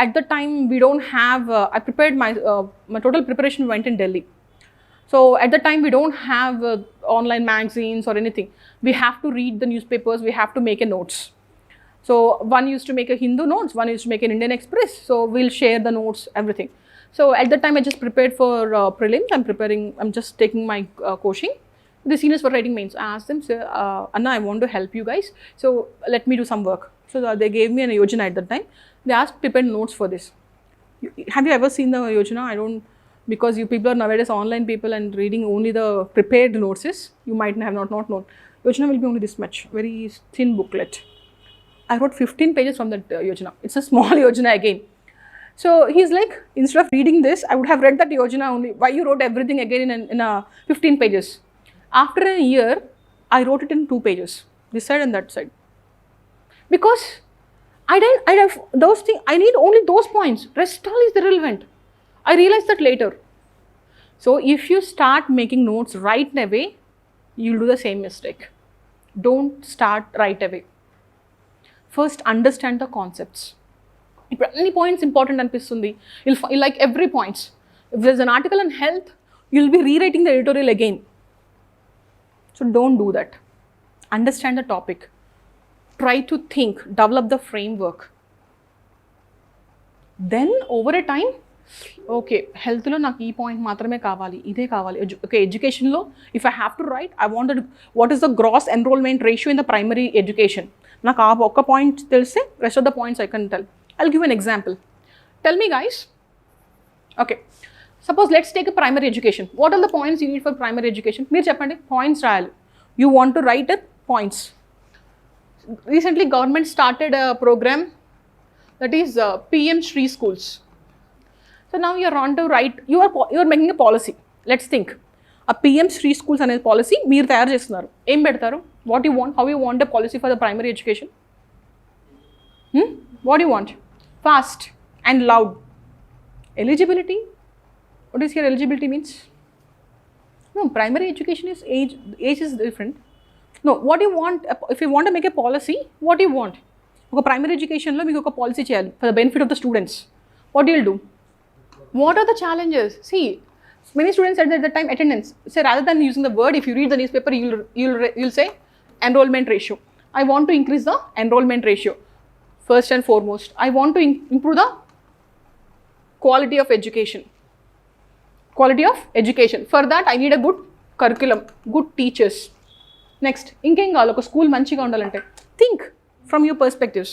At the time, we don't have, I prepared my total preparation went in Delhi. So at the time, we don't have online magazines or anything. We have to read the newspapers, we have to make a notes. So one used to make a Hindu notes, one used to make an Indian Express. So we'll share the notes, everything. So at that time, I just prepared for prelims. I'm just taking my coaching. The seniors were writing mains. I asked them, sir, Anna, I want to help you guys. So let me do some work. So they gave me an Yojana at that time. They asked prepare notes for this. Have you ever seen the Yojana? I don't, because you people are nowadays online people and reading only the prepared notes. You might have not known. Yojana will be only this much, very thin booklet. I wrote 15 pages from that Yojana. It's a small Yojana again. So he's like, instead of reading this, I would have read that Yojana only. Why you wrote everything again in 15 pages? After a year, I wrote it in 2 pages, this side and that side. Because I have those things, I need only those points. Rest all is irrelevant. I realized that later. So if you start making notes right away, you'll do the same mistake. Don't start right away. First, understand the concepts. If any points important అనిపిస్తుంది, you'll like every points. If there's an article on health, you'll be rewriting the editorial again. So don't do that. Understand the topic. Try to think, develop the framework. Then over a time, okay, health lo నాకు ఈ point మాత్రమే కావాలి, ఇదే కావాలి. Okay, education లో if I have to write, I wanted what is the gross enrollment ratio in the primary education. నాకు ఆ ఒక్క పాయింట్ తెలిస్తే rest of the points I can tell. I'll give you an example. Tell me guys, okay, suppose let's take a primary education. What are the points you need for primary education? Meer cheppandi, points rayali. You want to write it, points. Recently government started a program that is PM Shri schools. So now you are on to write, you are making a policy. Let's think, a PM Shri schools ane policy meer tayaru chestunaru. Em pedtaru? What you want, how you want a policy for the primary education? What do you want? Fast and loud. Eligibility? What is here eligibility means? No, primary education is age is different. No, what do you want, if you want to make a policy, what do you want? Okay, primary education lo meeku oka policy cheyali for the benefit of the students. What do you do? What are the challenges? See, many students said at the time attendance. Say rather than using the word, if you read the newspaper, you'll say enrollment ratio. I want to increase the enrollment ratio. First and foremost, I want to improve the quality of education. Quality of education. For that, I need a good curriculum, good teachers. Next, ఇంకేం కావాలి ఒక school మంచిగా ఉండాలంటే? Think from your perspectives.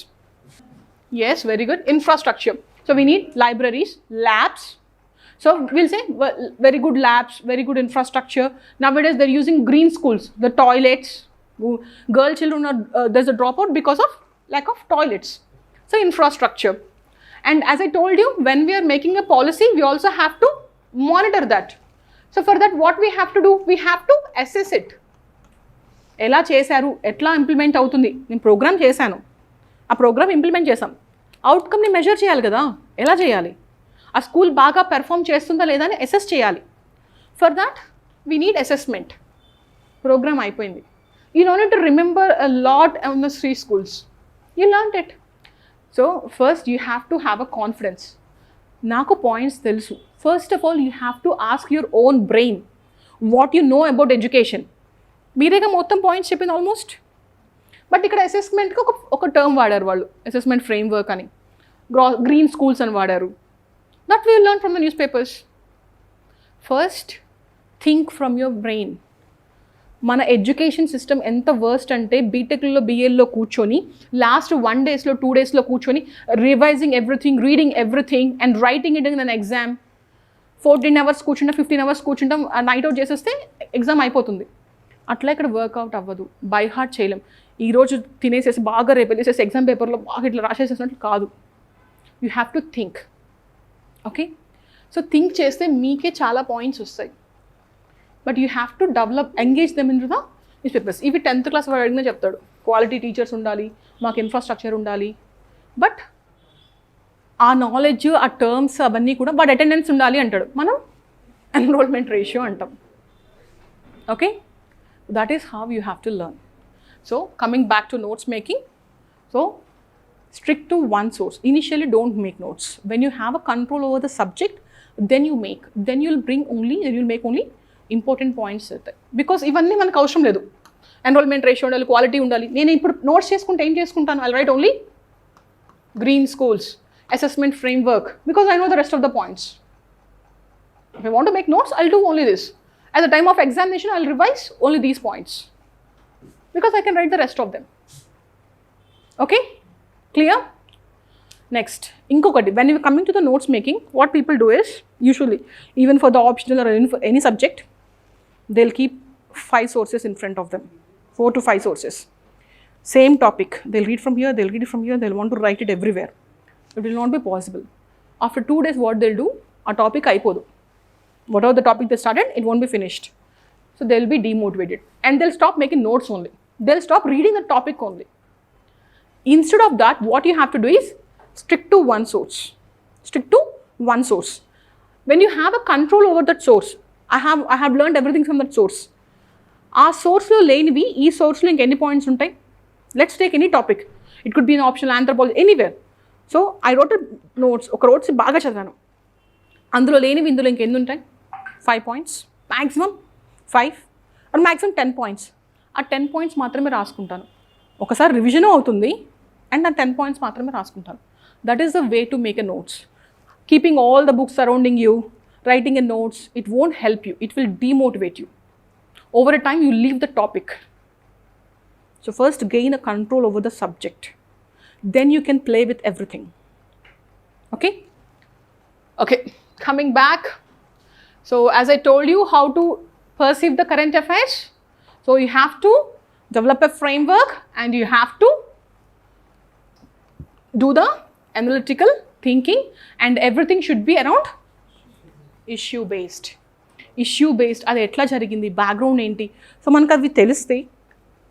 Yes, very good. Infrastructure. So we need libraries, labs. So we'll say very good labs, very good infrastructure. Nowadays they're using green schools, the toilets. Girl children are there's a dropout because of lack of toilets. So infrastructure. And as I told you, when we are making a policy, we also have to monitor that. So for that, what we have to do, we have to assess it. ఎలా చేశారు, ఎట్లా implement అవుతుంది? నేను programme చేశాను, ఆ program implement చేసాం, అవుట్కమ్ని measure చేయాలి కదా, ఎలా చేయాలి? ఆ స్కూల్ బాగా పెర్ఫామ్ చేస్తుందా లేదా అని అసెస్ చేయాలి. For that we need assessment. Program అయిపోయింది. You know need to remember a lot on the three schools. You learn it. So first you have to have a confidence. నాకు points తెలుసు. First of all you have to ask your own brain what you know about education. మీరేగా మొత్తం points చెప్పింది almost. But ఇక్కడ అసెస్మెంట్కి ఒక term వాడారు వాళ్ళు, assessment framework అని, గ్రీన్ స్కూల్స్ అని వాడారు. That will learn from the news papers. First think from your brain. మన ఎడ్యుకేషన్ సిస్టమ్ ఎంత వర్స్ట్ అంటే బీటెక్లో బిఏల్లో కూర్చొని లాస్ట్ 1 daysలో 2 daysలో కూర్చొని revising everything, reading everything and writing it in an exam. 14 hours కూర్చుంటాం, 15 hours కూర్చుంటాం, నైట్ అవుట్ చేసేస్తే ఎగ్జామ్ అయిపోతుంది. అట్లా ఇక్కడ వర్కౌట్ అవ్వదు. బై హార్ట్ చేయలేం. ఈరోజు తినేసేసి బాగా రేపు వెళ్ళేసేసి ఎగ్జామ్ పేపర్లో బాగా ఇట్లా రాసేసేసినట్లు కాదు. You have to think. Okay, so think చేస్తే మీకే చాలా పాయింట్స్ వస్తాయి. But you have to develop, engage them in to the news papers. ఇవి 10th class వాడు అడిగినా చెప్తాడు, క్వాలిటీ టీచర్స్ ఉండాలి, మాకు ఇన్ఫ్రాస్ట్రక్చర్ ఉండాలి. బట్ ఆ నాలెడ్జ్, ఆ టర్మ్స్ అవన్నీ కూడా బట్ అటెండెన్స్ ఉండాలి అంటాడు. మనం ఎన్రోల్మెంట్ రేషియో అంటాం. Okay, that is how you have to learn. So coming back to notes making, so stick to one source. Initially don't make notes. When you have a control over the subject, then you make, then you'll make only important points. Because ఇవన్నీ మనకు అవసరం లేదు. Enrollment ratio ఉండాలి, quality ఉండాలి. నేను ఇప్పుడు notes చేసుకుంటే ఏం చేసుకుంటాను? I'll write only green schools, assessment framework, because I know the rest of the points. If I want to make notes, I'll do only this. At the time of examination, I'll revise only these points, because I can write the rest of them. Okay? Clear? Next, inkokati, when you're coming to the notes making, what people do is, usually, even for the optional or for any subject, they'll keep 5 sources in front of them, 4 to 5 sources. Same topic, they'll read from here, they'll read it from here, they'll want to write it everywhere. It will not be possible. After 2 days, what they'll do, a topic aipodu. Whatever the topic they started, it won't be finished. So they'll be demotivated and they'll stop making notes only. They'll stop reading the topic only. Instead of that, what you have to do is stick to one source. Stick to one source. When you have a control over that source, I have learned everything from that source. Our source lo lenivi, ee source lo inka any points untai? Let's take any topic. It could be an optional, anthropology, anywhere. So I wrote a notes, oka notes baga chadavanu. Andulo lenivi indulo inka enni untai? 5 points, maximum 5 or maximum 10 points. ఆ 10 points మాత్రమే రాసుకుంటాను. ఒకసారి revision అవుతుంది and ఆ 10 points మాత్రమే రాసుకుంటాను. That is the way to make a notes. Keeping all the books surrounding you, writing a notes, it won't help you. It will demotivate you. Over a time, you leave the topic. So first gain a control over the subject. Then you can play with everything. Okay? Okay, coming back. So as I told you how to perceive the current affairs. So you have to develop a framework and you have to do the analytical thinking, and everything should be around issue based. Issue based, అది ఎట్లా జరిగింది, background ఏంటి, so మనకు అవి తెలిస్తే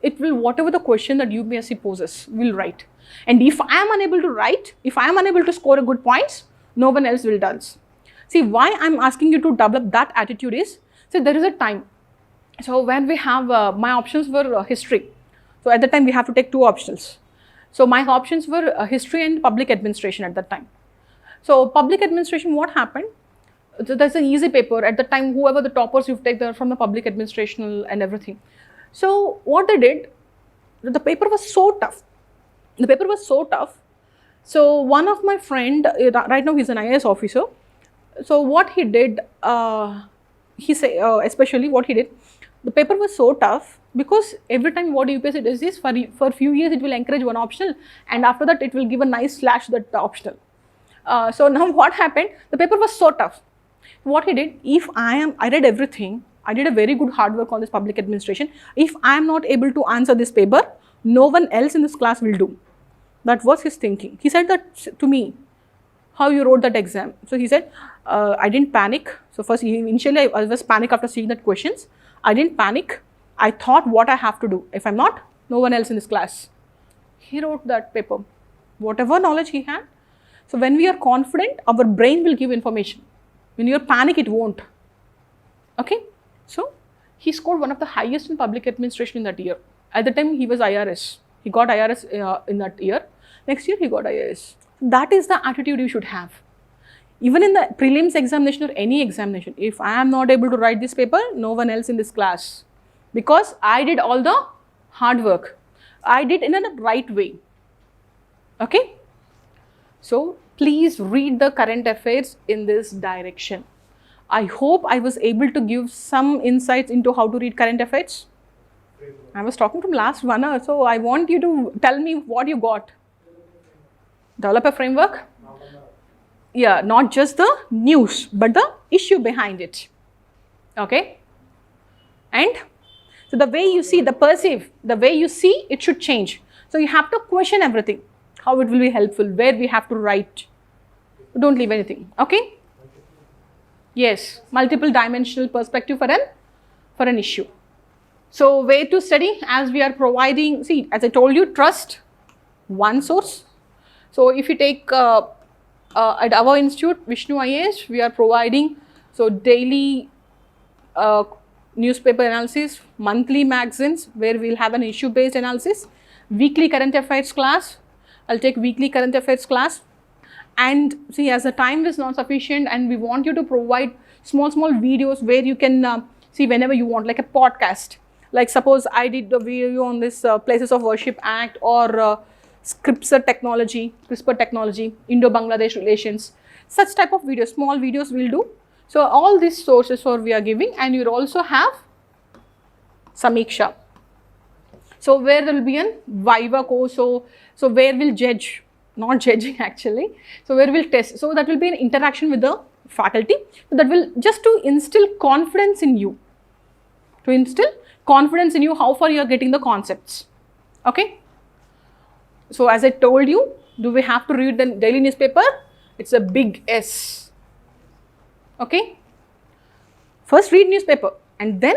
it will, whatever the question that UPSC poses, will write. And if I am unable to write, if I am unable to score a good points, no one else will does. See, why I'm asking you to develop that attitude is, see, there is a time. So when we have, my options were history. So at that time we have to take 2 optionals. So my options were history and public administration at that time. So public administration, what happened? So there's an easy paper at the time. Whoever the toppers you take from the public administration and everything. So what they did, the paper was so tough. The paper was so tough. So one of my friend, right now he's an IAS officer. So what he did, he say, especially what he did, the paper was so tough because every time what UPSC does is for few years it will encourage one optional, and after that it will give a nice slash that optional. So now what happened? The paper was so tough. What he did, if I read everything, I did a very good hard work on this public administration. If I am not able to answer this paper, no one else in this class will do. That was his thinking. He said that to me, how you wrote that exam. So he said, I didn't panic. So first, initially I was panic after seeing that questions. I didn't panic. I thought what I have to do. If I'm not, no one else in this class. He wrote that paper, whatever knowledge he had. So when we are confident, our brain will give information. When you're panic, it won't. Okay? So he scored one of the highest in public administration in that year. At the time, he was IRS. He got IRS in that year. Next year, he got IAS. That is the attitude you should have. Even in the prelims examination or any examination, if I am not able to write this paper, no one else in this class. Because I did all the hard work. I did in a right way. Okay? So please read the current affairs in this direction. I hope I was able to give some insights into how to read current affairs. I was talking from last 1 hour, so I want you to tell me what you got. Develop a framework. Yeah, not just the news, but the issue behind it. Okay? And so the way you see, the perceive, the way you see, it should change. So you have to question everything. How it will be helpful, where we have to write. Don't leave anything. Okay? Yes, multiple dimensional perspective for an issue. So way to study, as we are providing, see, as I told you, trust one source. So if you take at our institute, VISHNU IAS, we are providing so daily newspaper analysis, monthly magazines where we'll have an issue based analysis, weekly current affairs class. I'll take weekly current affairs class. And see, as the time is not sufficient and we want you to provide small videos where you can see whenever you want, like a podcast. Like suppose I did the video on this Places of Worship Act or CRISPR technology, Indo-Bangladesh relations. Such type of videos, small videos we'll do. So all these sources we are giving, and you'll also have Samiksha. So where there will be an Viva course, so where we'll judge, not judging actually, so where we'll test. So that will be an interaction with the faculty. So that will just to instill confidence in you. To instill confidence in you, how far you are getting the concepts. Okay. So as I told you, do we have to read the daily newspaper? It's a big S. Okay. First read newspaper and then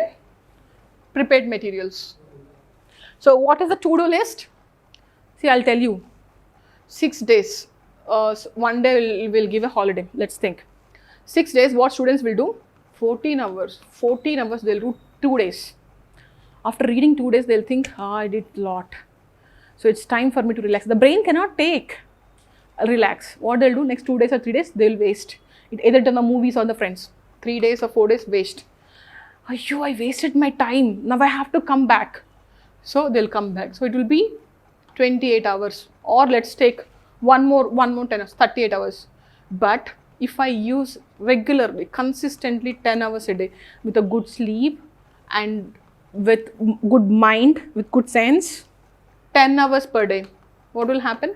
prepared materials. So what is the to-do list? See, I'll tell you. 6 days. One day we'll give a holiday. Let's think. 6 days, what students will do? 14 hours. 14 hours they'll do 2 days. After reading 2 days, they'll think, I did a lot. So it's time for me to relax. The brain cannot take relax. What they'll do next 2 days or 3 days, they'll waste. It either to the movies or the friends. 3 days or 4 days waste. Ayyo, I wasted my time. Now I have to come back. So they'll come back. So it will be 28 hours. Or let's take one more 10 hours, 38 hours. But if I use regularly, consistently 10 hours a day with a good sleep and with good mind, with good sense, 10 hours per day, what will happen?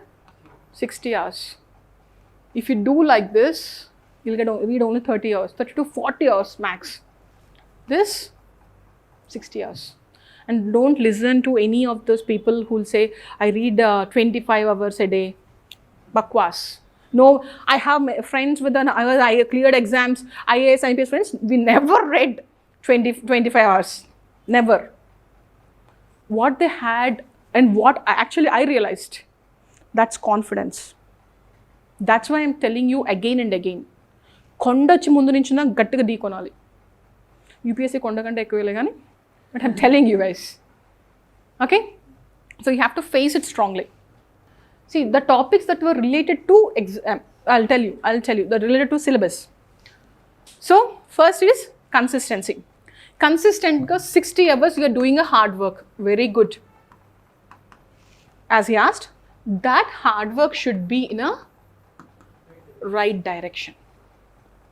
60 hours. If you do like this, you'll read only 30 hours, 30 to 40 hours max. This, 60 hours. And don't listen to any of those people who will say, I read 25 hours a day. Bakwas. No, I have friends with I cleared exams, IAS, IPS friends, we never read 25 hours. Never. What they had and what actually I realized, that's confidence. That's why I'm telling you again and again. Konda chi mundu nunchi na gattiga deekonali. UPSC konda kante ekkuvele gaani, but I'm telling you guys. Okay? So you have to face it strongly. See, the topics that were related to exam, I'll tell you, they're related to syllabus. So first is consistency. Consistent because 60 hours you are doing a hard work. Very good. As he asked, that hard work should be in a right direction.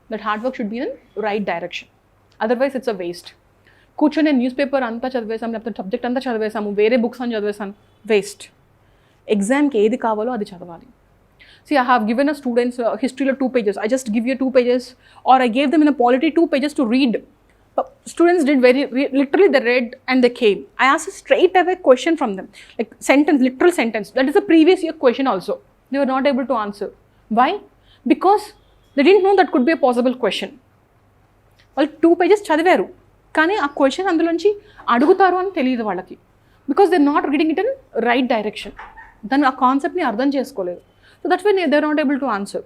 That hard work should be in a right direction. Otherwise it's a waste. Kuchone newspaper anta chadivesam, lepthe subject anta chadivesamu, vere books an chadivesan, waste. Exam ki edi kavalo adi chadavali. See, I have given a students history 2 pages. I just give you 2 pages, or I gave them in a polity 2 pages to read. But students did literally they read and they came. I asked a straight away question from them, like sentence, literal sentence. That is a previous year question also. They were not able to answer. Why? Because they didn't know that could be a possible question. Well, 2 pages chadivaru. Kani a question andulonchi adugutaru ani teliyadu vallaki. Because they're not reading it in right direction. Then a concept ni ardham cheskoledu. So that's why they're not able to answer.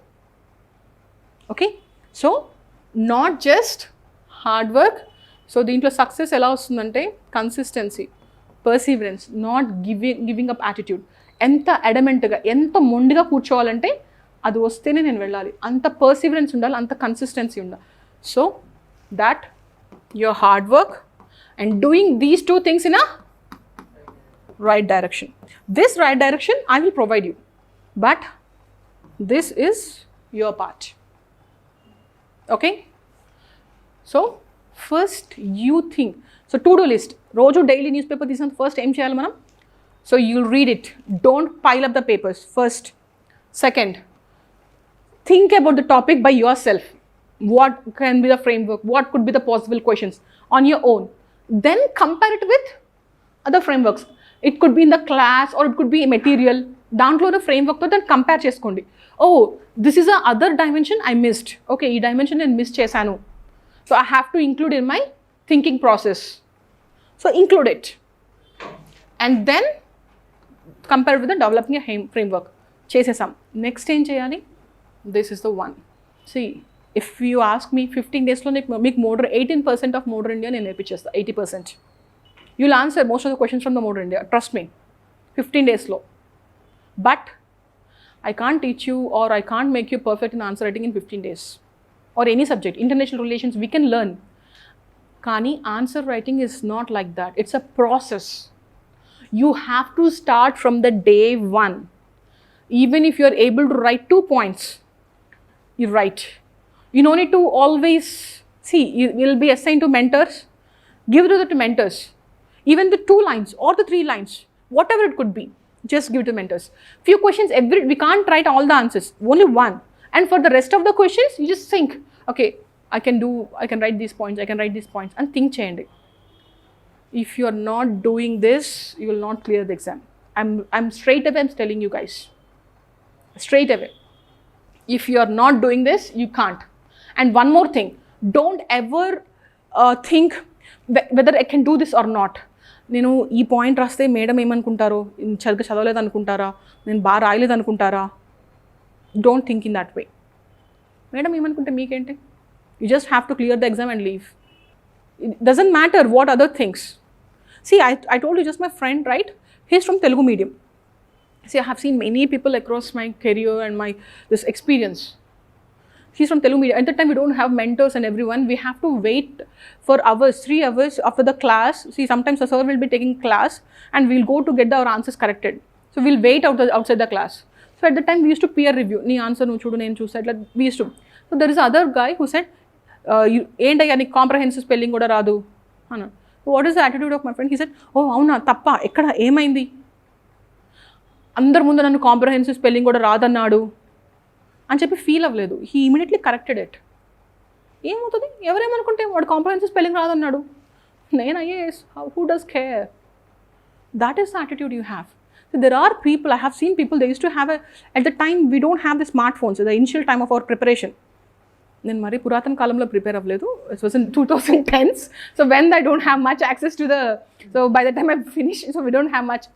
Okay? So, not just hard work. So, the success allows consistency, perseverance, not giving up attitude. Enta adamant ga, enta mondiga కూర్చోవాలంటే అది వస్తేనే నేను వెళ్ళాలి. అంత perseverance ఉండాలి, అంత consistency ఉండాలి. So, that your hard work and doing these 2 things in a right direction. This right direction I will provide you. But this is your part. Okay? So, first you think. So, to-do list. Roju daily newspaper this is first em cheyali manam. So, you'll read it. Don't pile up the papers. First. Second, think about the topic by yourself. What can be the framework? What could be the possible questions on your own? Then compare it with other frameworks. It could be in the class or it could be material. Download a framework to then compare cheskondi. Oh, this is a other dimension I missed. Okay, ee dimension I missed chesanu. So I have to include in my thinking process. So include it. And then compare with the developing a framework. Chesesam. Next em cheyali. This is the one. See, If you ask me 15 daysలో మీకు మోడర్ 18% of మోడర్ India నేను నేర్పించేస్తాను. 80%. You'll answer most of the questions from the modern India. Trust me. 15 daysలో. But I can't teach you or I can't make you perfect in answer writing in 15 days. Or any subject. International relations we can learn. Kani answer writing is not like that. It's a process. You have to start from the day one. Even if you're able to write 2 points, you write. You don't need to always, see, you will be assigned to mentors. Give it to the mentors. Even the 2 lines or the 3 lines, whatever it could be, just give it to mentors. Few questions, we can't write all the answers, only one. And for the rest of the questions, you just think, okay, I can write these points, I can write these points, and think change. If you are not doing this, you will not clear the exam. I'm straight away, I'm telling you guys. Straight away. If you are not doing this, you can't. And one more thing, don't ever think whether I can do this or not. నేను ఈ point రాస్తే madam ఏమనుకుంటారో, సరిగ్గా చదవలేదు అనుకుంటారా, నేను బాగా రాయలేదు అనుకుంటారా. Don't think in that way. Madam ఏమనుకుంటే మీకేంటి? You just have to clear the exam and leave. It doesn't matter what other things. See, I told you just my friend, right? He's from Telugu medium. See, I have seen many people across my career and this experience. He's from Telugu medium. At that time, we don't have mentors and everyone. We have to wait for hours, 3 hours after the class. See, sometimes the sir will be taking class and we'll go to get our answers corrected. So we'll wait outside the class. So at that time, we used to peer review. Nee answer nu chudu nenu chusa. Like we used to. So there is other guy who said, "Enti ani comprehensive spelling kuda raadu." Anna. What is the attitude of my friend? He said, "Oh, avuna tappa ekkada emaindi? Andaru mundu nannu comprehensive spelling kuda raadannadu." అని చెప్పి feel అవ్వలేదు. He immediately corrected it. ఏమవుతుంది, ఎవరేమనుకుంటే వాడు comprehensive spelling రాదన్నాడు, నేను IAS, who does care? That is the attitude you have. So there are people, I have seen people, they use to have at the time we don't have the smartphones, the initial time of our preparation. నేను మరీ పురాతన కాలంలో prepare అవ్వలేదు. It was in 2010s. So when I don't have much access to the, so by the time I finish, so we don't have much.